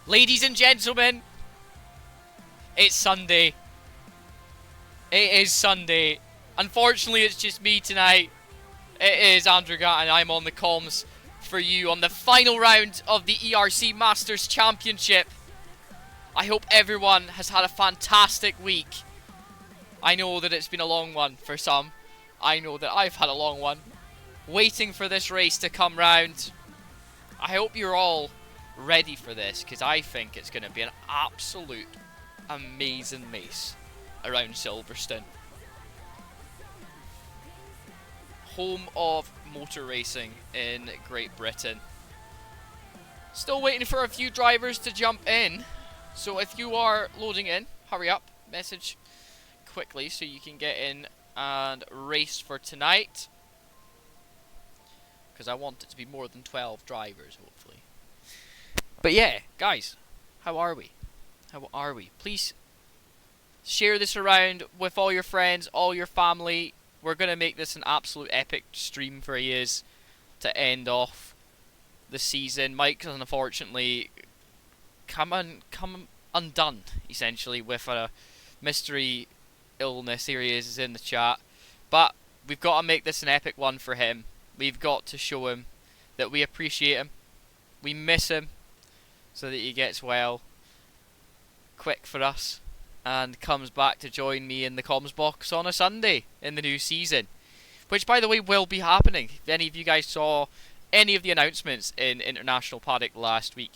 Ladies and gentlemen, it's Sunday. It is Sunday. Unfortunately, it's just me tonight. It is Andrew Gatt, and I'm on the comms for you on the final round of the ERC Masters Championship. I hope everyone has had a fantastic week. I know that it's been a long one for some. I know that I've had a long one. Waiting for this race to come round. I hope you're all ready for this, because I think it's going to be an absolute amazing race around Silverstone. Home of motor racing in Great Britain. Still waiting for a few drivers to jump in. So if you are loading in, hurry up, message quickly so you can get in and race for tonight. Because I want it to be more than 12 drivers, hopefully. But yeah, guys, how are we? How are we? Please share this around with all your friends, all your family. We're going to make this an absolute epic stream for you to end off the season. Mike's unfortunately come undone, essentially, with a mystery illness. Here he is in the chat. But we've got to make this an epic one for him. We've got to show him that we appreciate him. We miss him so that he gets well quick for us and comes back to join me in the comms box on a Sunday in the new season. Which, by the way, will be happening. If any of you guys saw any of the announcements in International Paddock last week,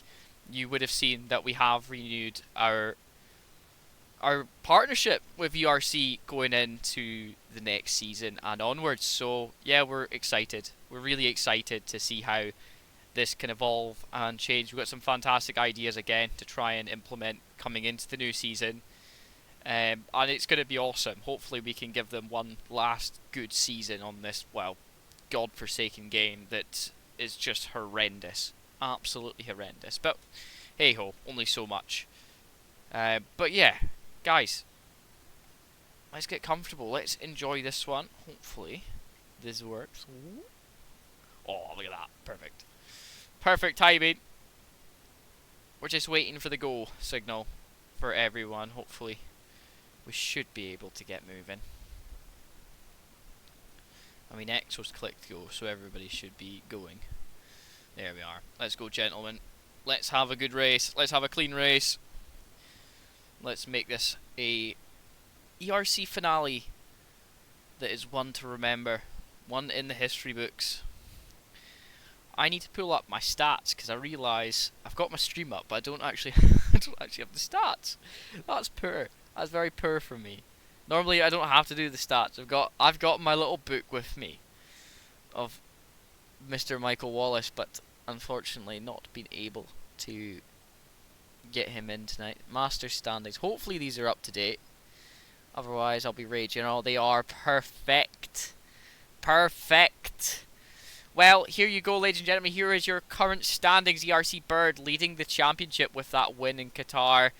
you would have seen that we have renewed our partnership with ERC going into the next season and onwards. So yeah, we're excited. We're really excited to see how this can evolve and change. We've got some fantastic ideas again to try and implement coming into the new season. And it's going to be awesome. Hopefully we can give them one last good season on this, well, godforsaken game that is just horrendous. Absolutely horrendous. But hey ho, only so much. But yeah, guys, let's get comfortable. Let's enjoy this one. Hopefully this works. Oh, look at that. Perfect. Perfect timing. We're just waiting for the go signal for everyone. Hopefully we should be able to get moving. I mean, Exo's clicked go, so everybody should be going. There we are. Let's go, gentlemen. Let's have a good race. Let's have a clean race. Let's make this a ERC finale that is one to remember. One in the history books. I need to pull up my stats because I realise I've got my stream up, but I don't actually have the stats. That's poor. That's very poor from me. Normally I don't have to do the stats. I've got my little book with me of Mr. Michael Wallace, but unfortunately not been able to get him in tonight. Master standings. Hopefully these are up to date. Otherwise I'll be raging. Oh, they are perfect. Perfect. Well, here you go, ladies and gentlemen. Here is your current standings. ERC Bird leading the championship with that win in Qatar.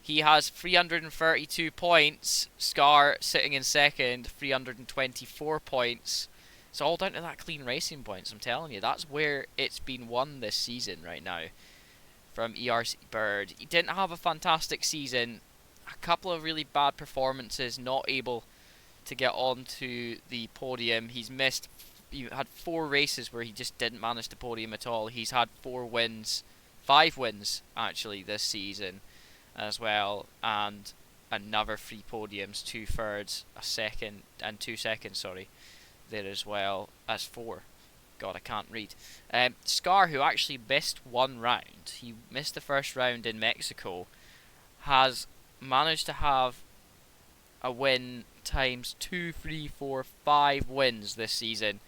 He has 332 points. Scar sitting in second, 324 points. It's all down to that clean racing points, I'm telling you. That's where it's been won this season right now from ERC Bird. He didn't have a fantastic season. A couple of really bad performances, not able to get onto the podium. He's missed... He had 4 races where he just didn't manage the podium at all. He's had 5 wins actually this season as well, and another 3 podiums, 2 thirds, a second, and 2 seconds, sorry, there as well as 4. God, I can't read. Scar, who actually missed 1 round, he missed the first round in Mexico, has managed to have a win times 2, 3, 4, 5 wins this season.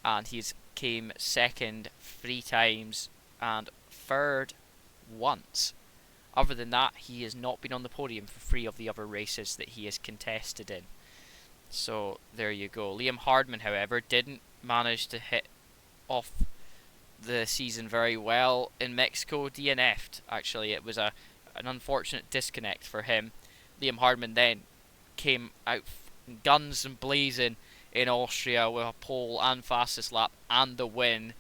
And he's came second 3 times and third once. Other than that, he has not been on the podium for 3 of the other races that he has contested in. So there you go. Liam Hardman, however, didn't manage to hit off the season very well in Mexico. DNF'd, actually. It was an unfortunate disconnect for him. Liam Hardman then came out guns and blazing in Austria with a pole and fastest lap and the win.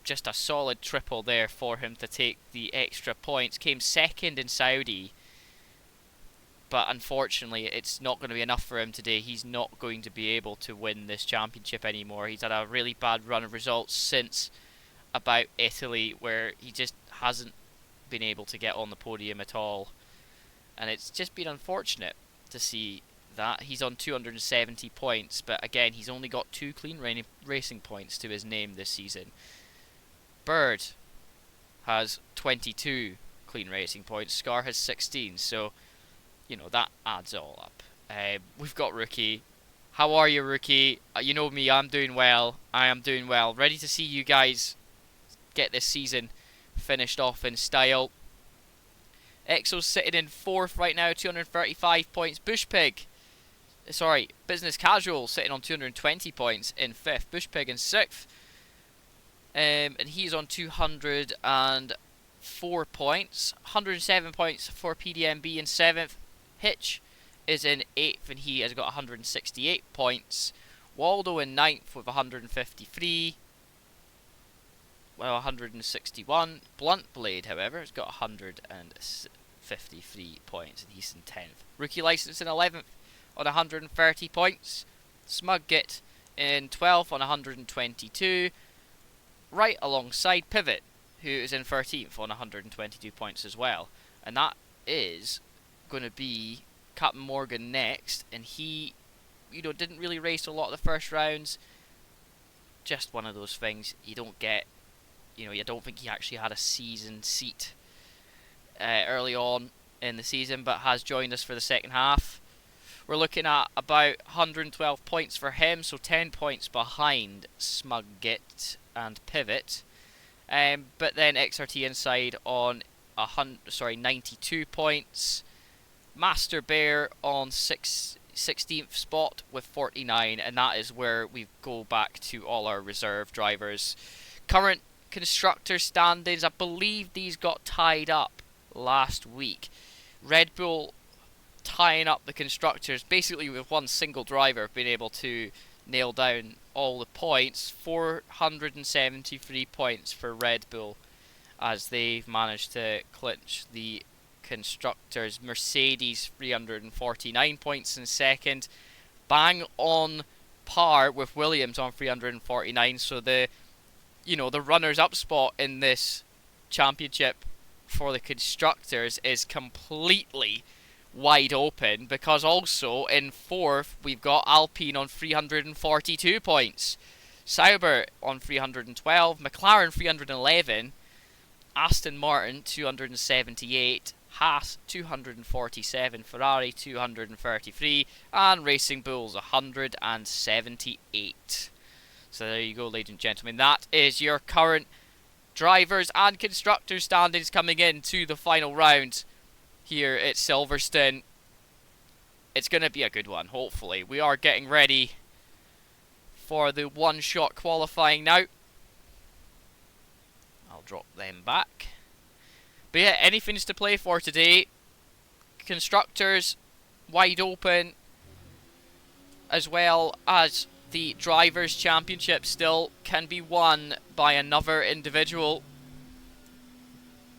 just a solid triple there for him to take the extra points. Came second in Saudi, but unfortunately it's not going to be enough for him today. He's not going to be able to win this championship anymore. He's had a really bad run of results since about Italy, where he just hasn't been able to get on the podium at all, and it's just been unfortunate to see that. He's on 270 points, but again, he's only got 2 clean racing points to his name this season. Bird has 22 clean racing points, Scar has 16, so you know that adds all up. We've got Rookie. How are you, Rookie? You know me, I'm doing well. I am doing well. Ready to see you guys get this season finished off in style. Exo's sitting in 4th right now, 235 points. Business Casual sitting on 220 points in 5th. Bushpig in 6th. And he's on 204 points. 107 points for PDMB in 7th. Hitch is in 8th and he has got 168 points. Waldo in 9th with 153. Well, 161. Blunt Blade, however, has got 153 points and he's in 10th. Rookie License in 11th on 130 points. Smug Git in 12th on 122. Right alongside Pivot, who is in 13th on 122 points as well. And that is going to be Captain Morgan next, and he, you know, didn't really race a lot of the first rounds. Just one of those things you don't get. You know, I don't think he actually had a season seat early on in the season, but has joined us for the second half. We're looking at about 112 points for him, so 10 points behind Smug Git and Pivot. But then XRT inside on 92 points. Master Bear on 16th spot with 49, and that is where we go back to all our reserve drivers. Current constructor standings, I believe these got tied up last week. Red Bull tying up the constructors basically with one single driver being able to nail down all the points. 473 points for Red Bull as they've managed to clinch the constructors. Mercedes 349 points in second, bang on par with Williams on 349. So the runners up spot in this championship for the constructors is completely wide open, because also in 4th we've got Alpine on 342 points, Sauber on 312, McLaren 311, Aston Martin 278, Haas 247, Ferrari 233, and Racing Bulls 178. So there you go, ladies and gentlemen. That is your current drivers and constructors standings coming into the final round here at Silverstone. It's going to be a good one, hopefully. We are getting ready for the one-shot qualifying now. I'll drop them back. But yeah, anything's to play for today. Constructors wide open, as well as the Drivers' Championship still can be won by another individual.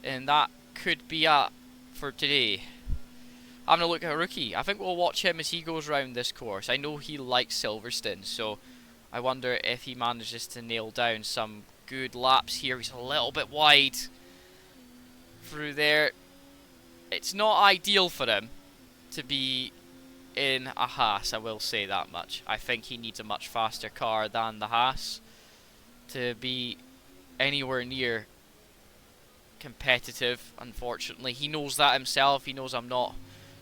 And that could be it for today. Having a look at a Rookie. I think we'll watch him as he goes around this course. I know he likes Silverstone, so I wonder if he manages to nail down some good laps here. He's a little bit wide through there. It's not ideal for him to be in a Haas, I will say that much. I think he needs a much faster car than the Haas to be anywhere near competitive, unfortunately. He knows that himself. He knows I'm not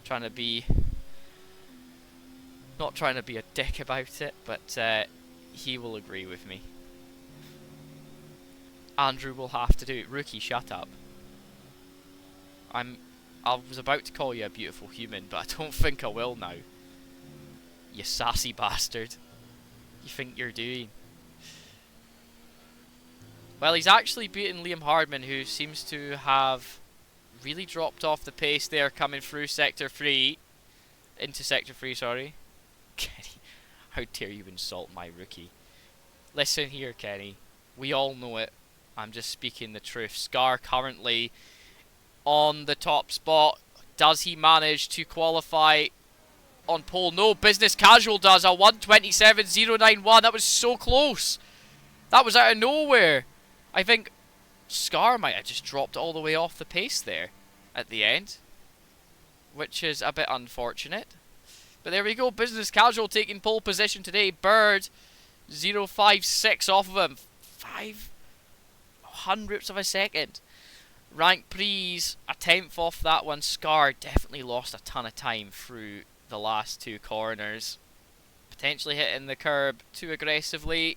trying to be a dick about it, but he will agree with me. Andrew will have to do it. Rookie, shut up. I was about to call you a beautiful human, but I don't think I will now. You sassy bastard. You think you're doing? Well, he's actually beaten Liam Hardman, who seems to have really dropped off the pace there, coming through Sector 3. Into Sector 3, sorry. Kenny, how dare you insult my Rookie. Listen here, Kenny. We all know it. I'm just speaking the truth. Scar currently on the top spot. Does he manage to qualify on pole? No, Business Casual does. A 1:27.091. That was so close. That was out of nowhere. I think Scar might have just dropped all the way off the pace there at the end, which is a bit unfortunate. But there we go. Business Casual taking pole position today. Bird 0.56 off of him. 0.05 of a second. Rank Prix a 10th off that one. Scar definitely lost a ton of time through the last two corners. Potentially hitting the curb too aggressively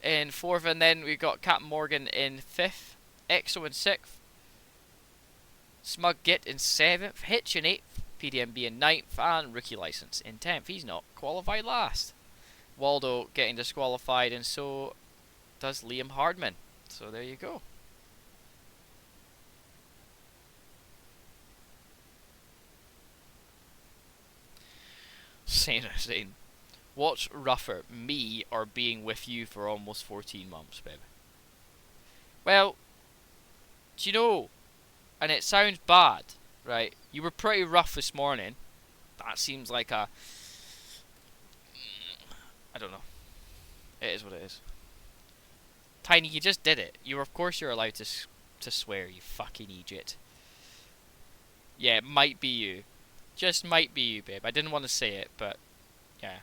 in 4th, and then we've got Captain Morgan in 5th, EXO in 6th, Smug Git in 7th, Hitch in 8th, PDMB in 9th, and Rookie License in 10th. He's not qualified last. Waldo getting disqualified, and so does Liam Hardman. So there you go. Saying, what's rougher, me or being with you for almost 14 months, babe? Well, do you know, and it sounds bad, right? You were pretty rough this morning. That seems like a... I don't know. It is what it is. Tiny, you just did it. Of course you're allowed to swear, you fucking idiot. Yeah, it might be you. Just might be you, babe. I didn't want to say it, but yeah.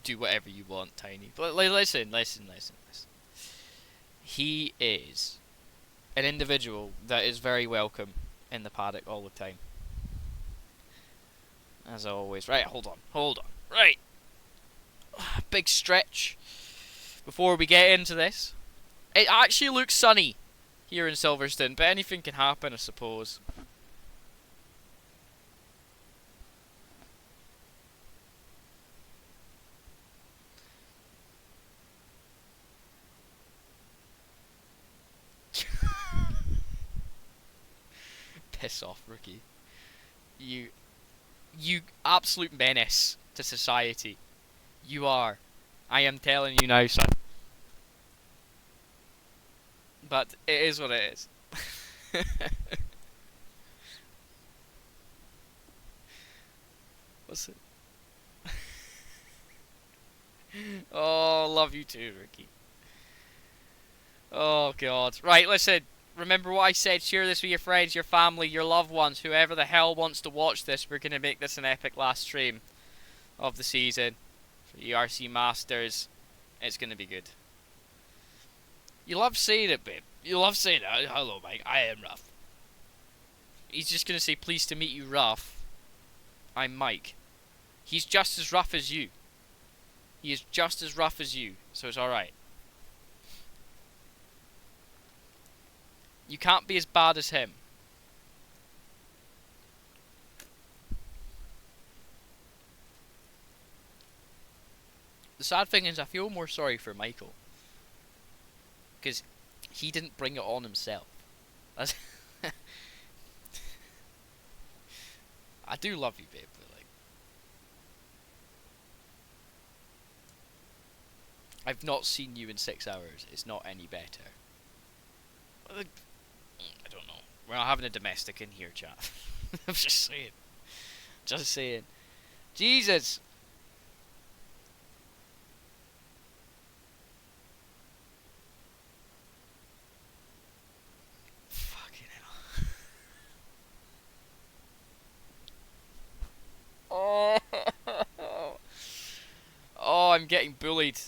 Do whatever you want, Tiny. But listen. He is an individual that is very welcome in the paddock all the time. As always. Right, hold on. Right. Big stretch before we get into this. It actually looks sunny here in Silverstone, but anything can happen, I suppose. Piss off, Rookie. You absolute menace to society. You are. I am telling you now, son. But it is what it is. What's it? Oh, love you too, Ricky. Oh, God. Right, listen. Remember what I said. Share this with your friends, your family, your loved ones, whoever the hell wants to watch this. We're going to make this an epic last stream of the season for ERC Masters. It's going to be good. You love saying it, babe. You love saying it. Hello, Mike. I am Ruff. He's just going to say, pleased to meet you, Ruff. I'm Mike. He's just as rough as you. He is just as rough as you, so it's alright. You can't be as bad as him. The sad thing is I feel more sorry for Michael. Because he didn't bring it on himself. I do love you, babe, but like... I've not seen you in 6 hours. It's not any better. I don't know. We're not having a domestic in here, chat. I'm just saying. Just saying. Jesus! Fucking hell. Oh! Oh, I'm getting bullied.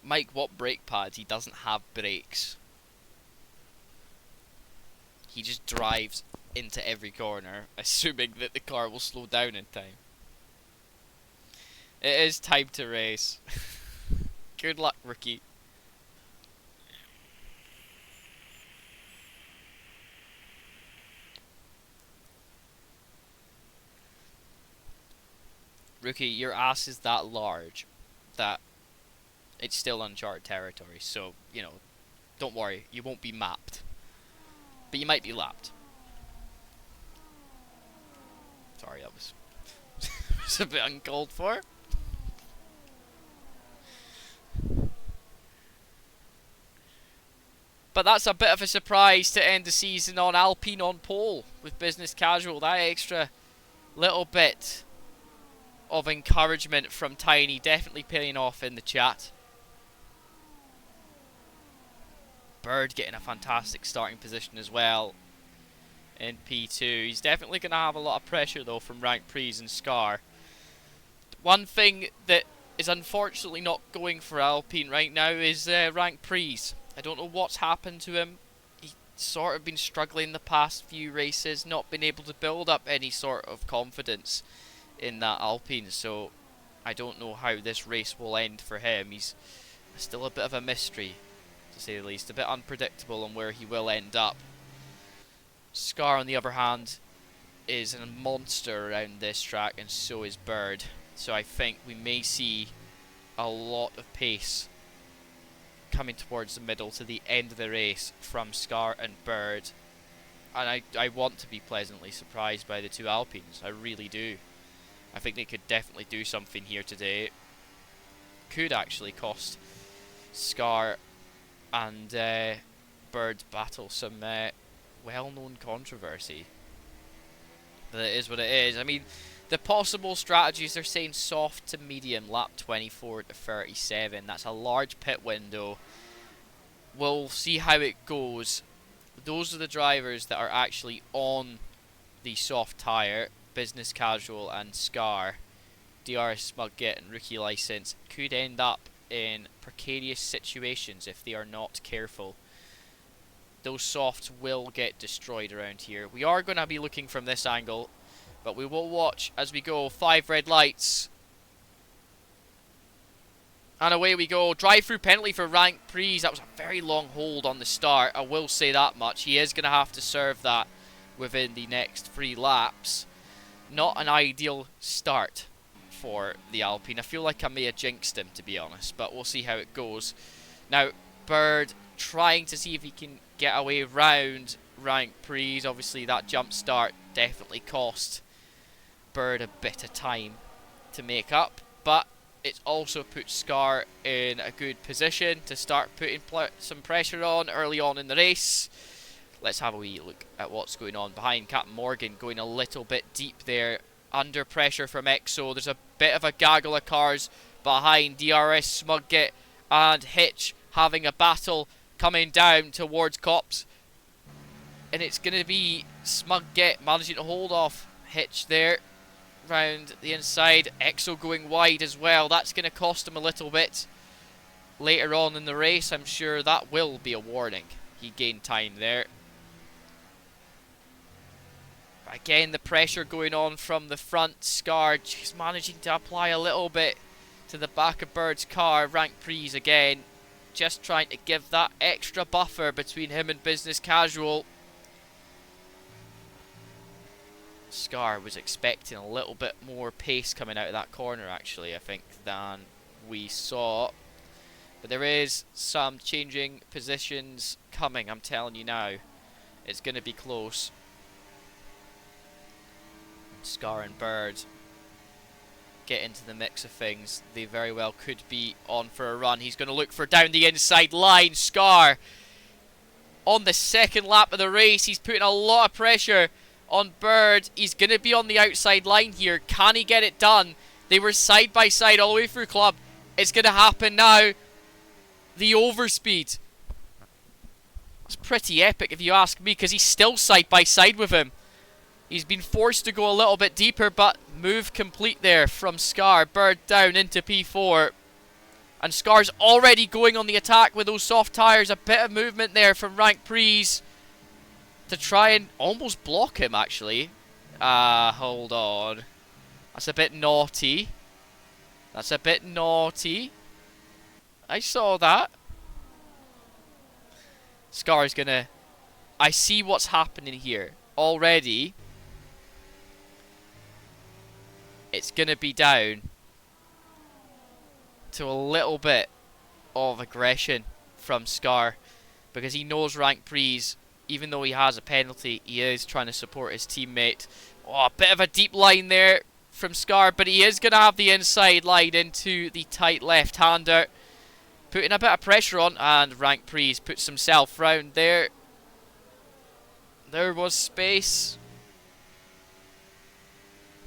Mike, what brake pads? He doesn't have brakes. He just drives into every corner, assuming that the car will slow down in time. It is time to race. Good luck, Rookie. Rookie, your ass is that large that it's still uncharted territory, so, you know, Don't worry, you won't be mapped. But you might be lapped. Sorry, that was, was a bit uncalled for. But that's a bit of a surprise to end the season on. Alpine on pole with Business Casual. That extra little bit of encouragement from Tiny definitely paying off in the chat. Bird getting a fantastic starting position as well in P2. He's definitely going to have a lot of pressure though from Rank Prees and Scar. One thing that is unfortunately not going for Alpine right now is Rank Prees. I don't know what's happened to him. He's sort of been struggling the past few races, not been able to build up any sort of confidence in that Alpine, so I don't know how this race will end for him. He's still a bit of a mystery, to say the least, a bit unpredictable on where he will end up. Scar, on the other hand, is a monster around this track, and so is Bird. So I think we may see a lot of pace coming towards the middle to the end of the race from Scar and Bird. And I want to be pleasantly surprised by the two Alpines. I really do. I think they could definitely do something here today. Could actually cost Scar and Bird's battle some well-known controversy. But it is what it is. I mean, the possible strategies, they're saying soft to medium, lap 24 to 37. That's a large pit window. We'll see how it goes. Those are the drivers that are actually on the soft tyre. Business Casual and Scar. DRS Smug Get and Rookie License could end up in precarious situations if they are not careful. Those softs will get destroyed around here. We are going to be looking from this angle, but we will watch as we go. 5 red lights. And away we go. Drive-through penalty for Rank Prees. That was a very long hold on the start. I will say that much. He is going to have to serve that within the next 3 laps. Not an ideal start for the Alpine. I feel like I may have jinxed him, to be honest, but we'll see how it goes. Now, Bird trying to see if he can get away round Rank Prees. Obviously, that jump start definitely cost Bird a bit of time to make up, but it's also put Scar in a good position to start putting some pressure on early on in the race. Let's have a wee look at what's going on behind. Captain Morgan going a little bit deep there, under pressure from EXO. There's a bit of a gaggle of cars behind. DRS, Smugget and Hitch having a battle coming down towards Cops. And it's going to be Smugget managing to hold off Hitch there round the inside. EXO going wide as well. That's going to cost him a little bit later on in the race. I'm sure that will be a warning. He gained time there. Again, the pressure going on from the front. Scar just managing to apply a little bit to the back of Bird's car. Rank Prees again, just trying to give that extra buffer between him and Business Casual. Scar was expecting a little bit more pace coming out of that corner, actually, I think, than we saw. But there is some changing positions coming, I'm telling you now. It's going to be close. Scar and Bird get into the mix of things. They very well could be on for a run. He's going to look for down the inside line. Scar on the second lap of the race. He's putting a lot of pressure on Bird. He's going to be on the outside line here. Can he get it done? They were side by side all the way through club. It's going to happen now. The overspeed. It's pretty epic if you ask me, because he's still side by side with him. He's been forced to go a little bit deeper, but move complete there from Scar. Bird down into P4. And Scar's already going on the attack with those soft tyres. A bit of movement there from Rank Prees to try and almost block him, actually. Hold on. That's a bit naughty. That's a bit naughty. I saw that. Scar's gonna... I see what's happening here already. It's going to be down to a little bit of aggression from Scar. because he knows Rank Pre's, even though he has a penalty, he is trying to support his teammate. Oh, a bit of a deep line there from Scar, but he is going to have the inside line into the tight left-hander, putting a bit of pressure on, and Rank Pre's puts himself round there. There was space,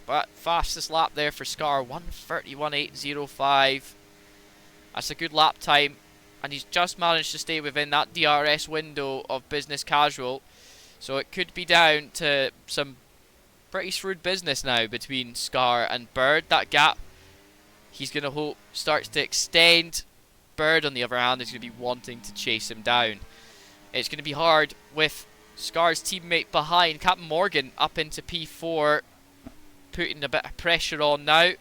but fastest lap there for Scar, 1:31.805. That's a good lap time, and he's just managed to stay within that DRS window of business casual, so it could be down to some pretty shrewd business now between Scar and Bird. That gap, he's going to hope, starts to extend. Bird, on the other hand, is going to be wanting to chase him down. It's going to be hard with Scar's teammate behind. Captain Morgan up into P4, putting a bit of pressure on now.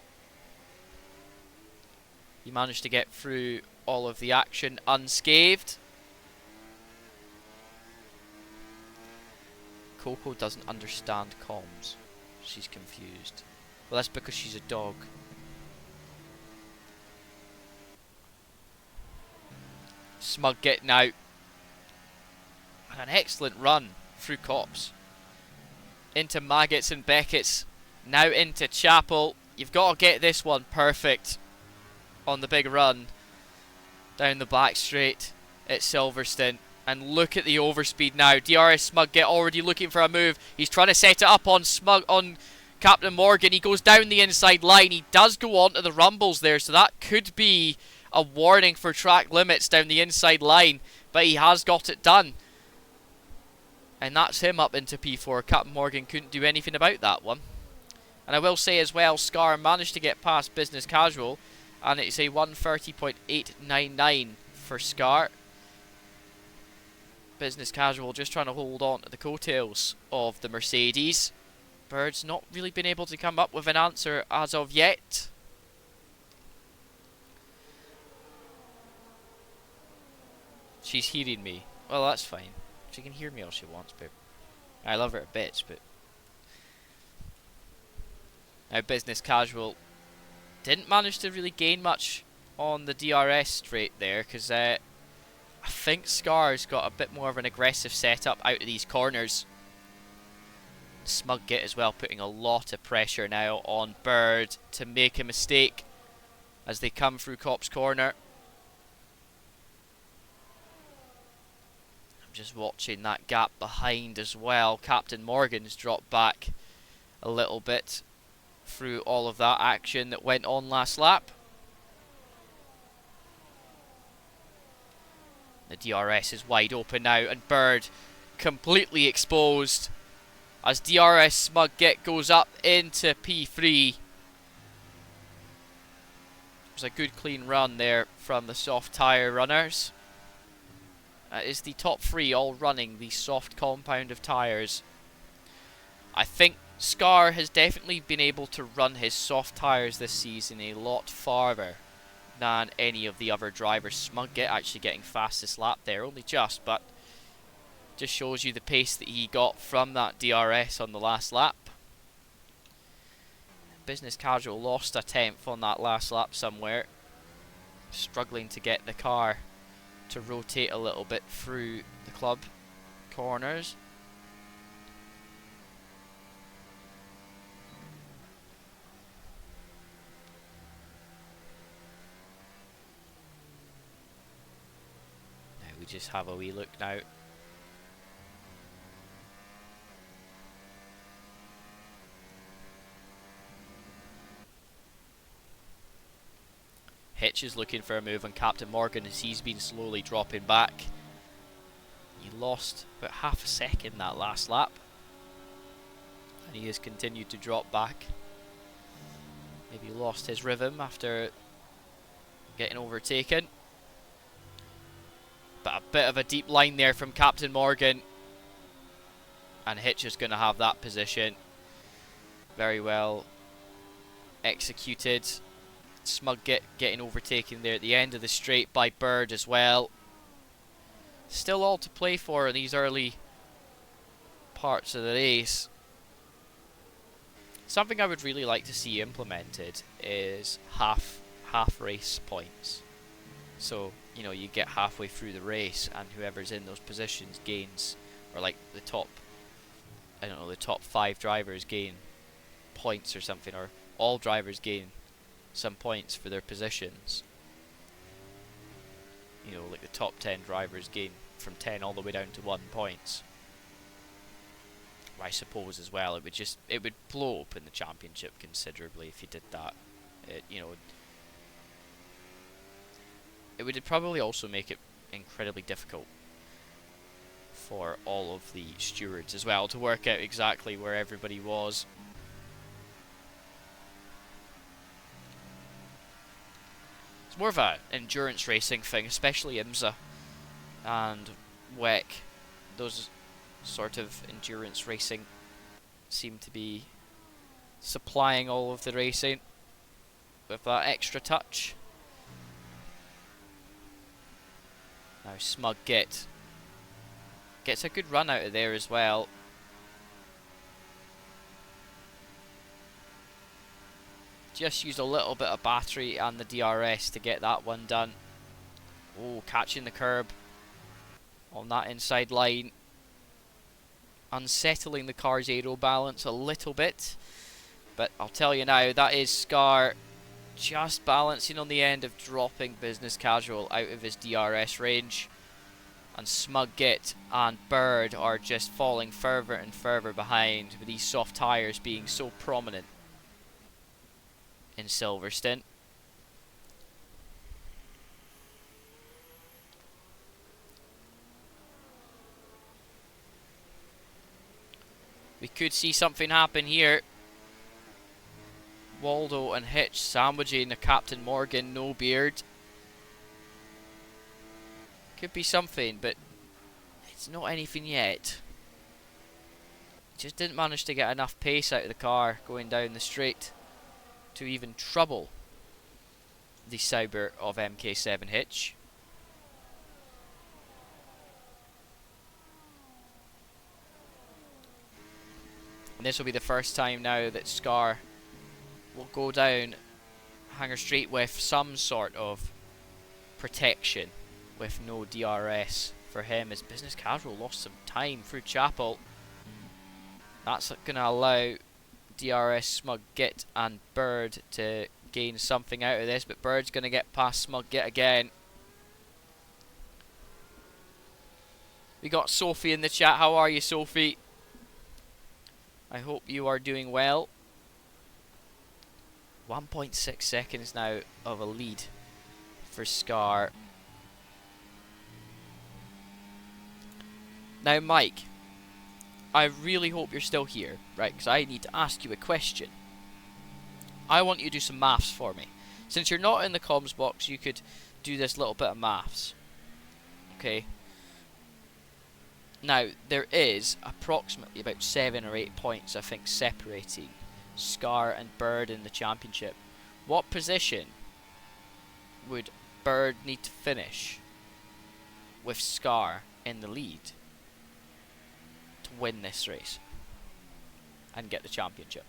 He managed to get through all of the action unscathed. Coco doesn't understand comms. She's confused. Well, that's because she's a dog. Smug getting out. And an excellent run through Cops. Into Maggots and Beckett's. Now into Chapel. You've got to get this one perfect on the big run down the back straight at Silverstone. And look at the overspeed now. DRS Smug get already looking for a move. He's trying to set it up on Captain Morgan. He goes down the inside line. He does go on to the rumbles there, so that could be a warning for track limits down the inside line, but he has got it done. And that's him up into P4. Captain Morgan couldn't do anything about that one. And I will say as well, Scar managed to get past business casual, and it's a 1:30.899 for Scar. Business casual just trying to hold on to the coattails of the Mercedes. Bird's not really been able to come up with an answer as of yet. She's hearing me. Well, that's fine. She can hear me all she wants, but I love her to bits, but now business casual didn't manage to really gain much on the DRS straight there, because I think Scar's got a bit more of an aggressive setup out of these corners. Smug Git as well, putting a lot of pressure now on Bird to make a mistake as they come through Cop's corner. I'm just watching that gap behind as well. Captain Morgan's dropped back a little bit through all of that action that went on last lap. The DRS is wide open now, and Bird completely exposed as DRS Smug Git goes up into P3. It was a good clean run there from the soft tyre runners. That is the top three all running the soft compound of tyres. I think Scar has definitely been able to run his soft tyres this season a lot farther than any of the other drivers. Smug Git actually getting fastest lap there, only just, but just shows you the pace that he got from that DRS on the last lap. Business casual lost a tenth on that last lap somewhere, struggling to get the car to rotate a little bit through the club corners. Now we just have a wee look now. Hitch is looking for a move on Captain Morgan as he's been slowly dropping back. He lost about half a second that last lap, and he has continued to drop back. Maybe lost his rhythm after getting overtaken. But a bit of a deep line there from Captain Morgan, and Hitch is going to have that position. Very well executed. Smug getting overtaken there at the end of the straight by Bird as well. Still all to play for in these early parts of the race. Something I would really like to see implemented is half race points. So you know, you get halfway through the race and whoever's in those positions gains, or like the top, I don't know, the top 5 drivers gain points or something, or all drivers gain some points for their positions. You know, like the top 10 drivers gain from 10 all the way down to 1 points. I suppose as well it would blow open the championship considerably if you did that. You know, it would probably also make it incredibly difficult for all of the stewards as well to work out exactly where everybody was. It's more of an endurance racing thing, especially IMSA and WEC. Those sort of endurance racing seem to be supplying all of the racing with that extra touch. Now Smug gets a good run out of there as well. Just used a little bit of battery and the DRS to get that one done. Oh, catching the curb on that inside line. Unsettling the car's aero balance a little bit. But I'll tell you now, that is Scar just balancing on the end of dropping Business Casual out of his DRS range. And Smug Git and Bird are just falling further and further behind, with these soft tyres being so prominent in Silverstone. We could see something happen here. Waldo and Hitch sandwiching the Captain Morgan no beard. Could be something, but it's not anything yet. Just didn't manage to get enough pace out of the car going down the straight to even trouble the Sauber of MK7 Hitch. And this will be the first time now that Scar will go down Hangar Street with some sort of protection, with no DRS for him, as Business Casual lost some time through Chapel. That's going to allow DRS, Smug Git and Bird to gain something out of this, but Bird's going to get past Smug Git again. We got Sophie in the chat. How are you, Sophie? I hope you are doing well. 1.6 seconds now of a lead for Scar. Now, Mike, I really hope you're still here, right? Because I need to ask you a question. I want you to do some maths for me. Since you're not in the comms box, you could do this little bit of maths. Okay? Now, there is approximately about 7 or 8 points, I think, separating Scar and Bird in the championship. What position would Bird need to finish with Scar in the lead to win this race and get the championship?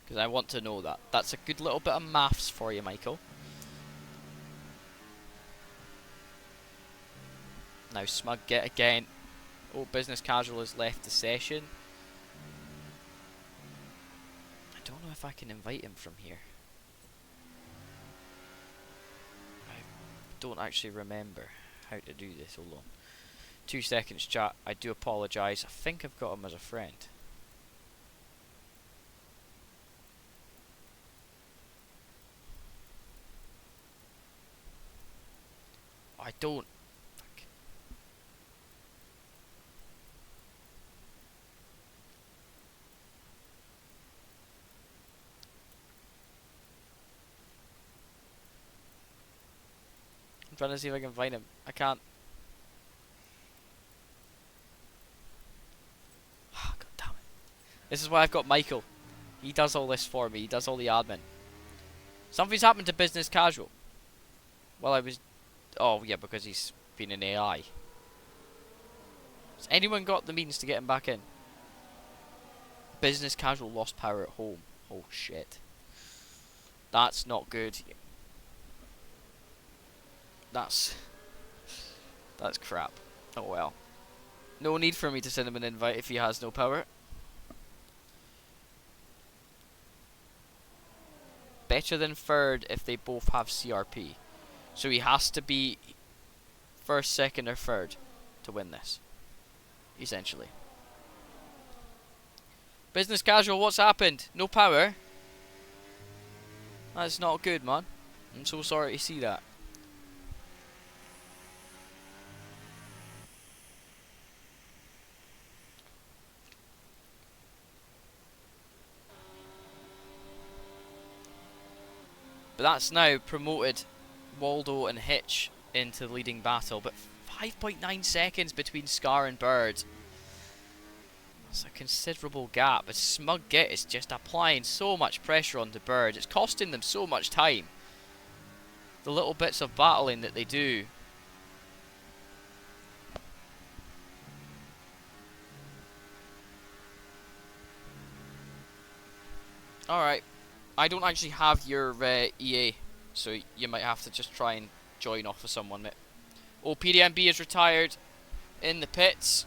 Because I want to know that. That's a good little bit of maths for you, Michael. Now Smug Git again. Oh, Business Casual has left the session. I don't know if I can invite him from here. I don't actually remember how to do this. Hold on. 2 seconds, chat. I do apologise. I think I've got him as a friend. I don't. Fuck. I'm trying to see if I can find him. I can't. Oh, God damn it. This is why I've got Michael. He does all this for me. He does all the admin. Something's happened to Business Casual. Well, I was... Oh, yeah, because he's been an AI. Has anyone got the means to get him back in? Business casual lost power at home. Oh shit. That's not good. That's crap. Oh well. No need for me to send him an invite if he has no power. Better than third if they both have CRP. So he has to be first, second, or third to win this. Essentially. Business casual, what's happened? No power? That's not good, man. I'm so sorry to see that. But that's now promoted Waldo and Hitch into the leading battle. But 5.9 seconds between Scar and Bird. That's a considerable gap. But Smug Git is just applying so much pressure onto Bird. It's costing them so much time. The little bits of battling that they do. Alright. I don't actually have your EA. So you might have to just try and join off with someone, mate. Oh, PDMB is retired in the pits.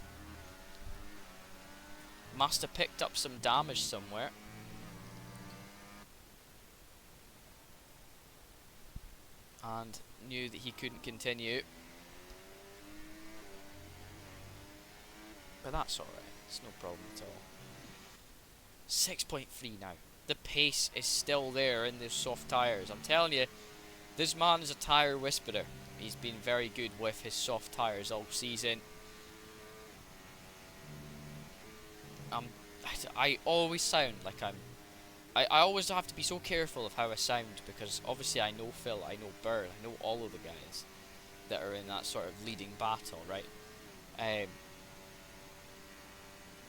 Must have picked up some damage somewhere. And knew that he couldn't continue. But that's alright. It's no problem at all. 6.3 now. The pace is still there in those soft tyres. I'm telling you, this man is a tyre whisperer. He's been very good with his soft tyres all season. I always sound like I always have to be so careful of how I sound, because obviously I know Phil, I know Bird, I know all of the guys that are in that sort of leading battle, right?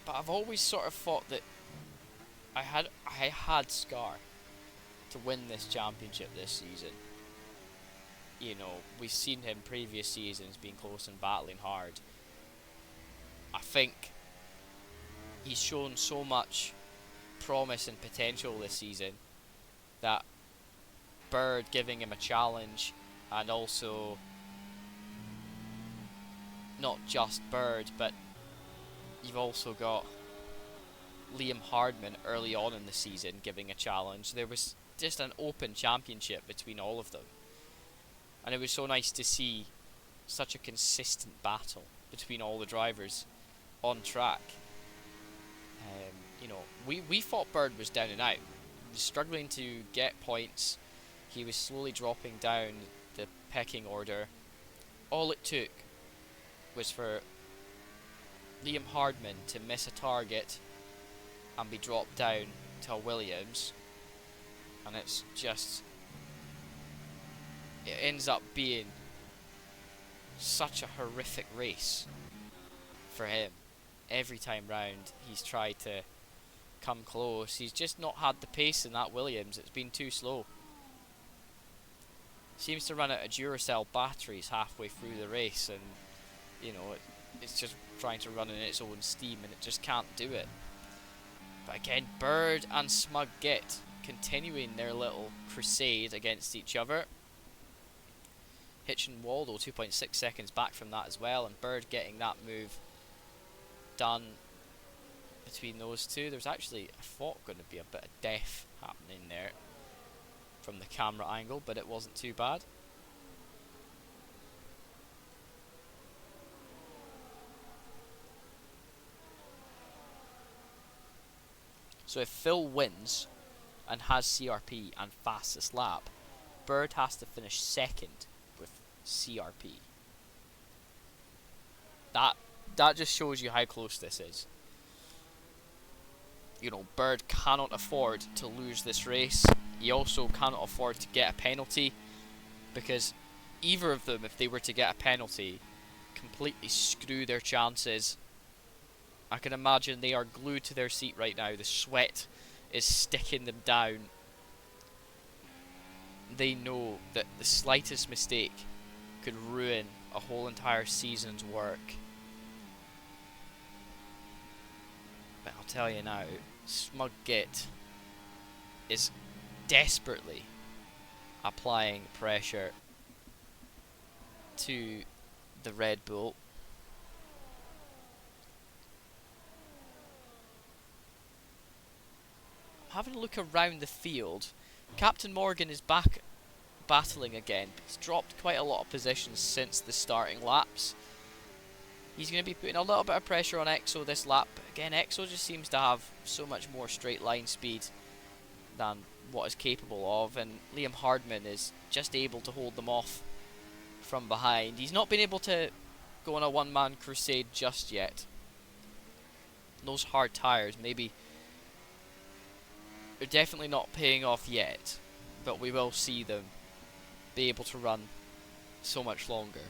But I've always sort of thought that I had Scar to win this championship this season. You know, we've seen him previous seasons being close and battling hard. I think he's shown so much promise and potential this season that Bird giving him a challenge, and also not just Bird, but you've also got Liam Hardman early on in the season giving a challenge. There was just an open championship between all of them, and it was so nice to see such a consistent battle between all the drivers on track. You know, we thought Bird was down and out. He was struggling to get points. He was slowly dropping down the pecking order. All it took was for Liam Hardman to miss a target and be dropped down to a Williams, and it's just, it ends up being such a horrific race for him. Every time round he's tried to come close, he's just not had the pace in that Williams. It's been too slow. Seems to run out of Duracell batteries halfway through the race, and you know, it's just trying to run in its own steam, and it just can't do it. But again, Bird and Smug Git continuing their little crusade against each other. Hitch and Waldo 2.6 seconds back from that as well, and Bird getting that move done between those two. There's actually, I thought, going to be a bit of death happening there from the camera angle, but it wasn't too bad. So if Phil wins and has CRP and fastest lap, Bird has to finish second with CRP. That just shows you how close this is. You know, Bird cannot afford to lose this race. He also cannot afford to get a penalty, because either of them, if they were to get a penalty, completely screw their chances. I can imagine they are glued to their seat right now. The sweat is sticking them down. They know that the slightest mistake could ruin a whole entire season's work. But I'll tell you now, Smug Git is desperately applying pressure to the Red Bull. Having a look around the field, Captain Morgan is back battling again. He's dropped quite a lot of positions since the starting laps. He's going to be putting a little bit of pressure on Exo this lap. Again, Exo just seems to have so much more straight line speed than what is capable of, and Liam Hardman is just able to hold them off from behind. He's not been able to go on a one-man crusade just yet. Those hard tyres maybe are definitely not paying off yet, but we will see them be able to run so much longer.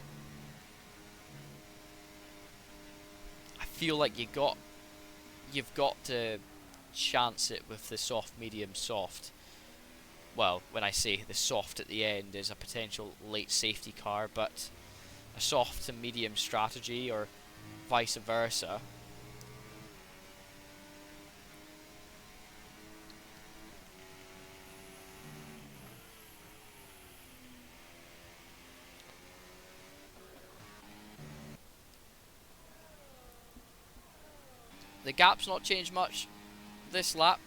I feel like you've got to chance it with the soft, medium, soft. Well, when I say the soft at the end is a potential late safety car, but a soft to medium strategy or vice versa. The gap's not changed much this lap.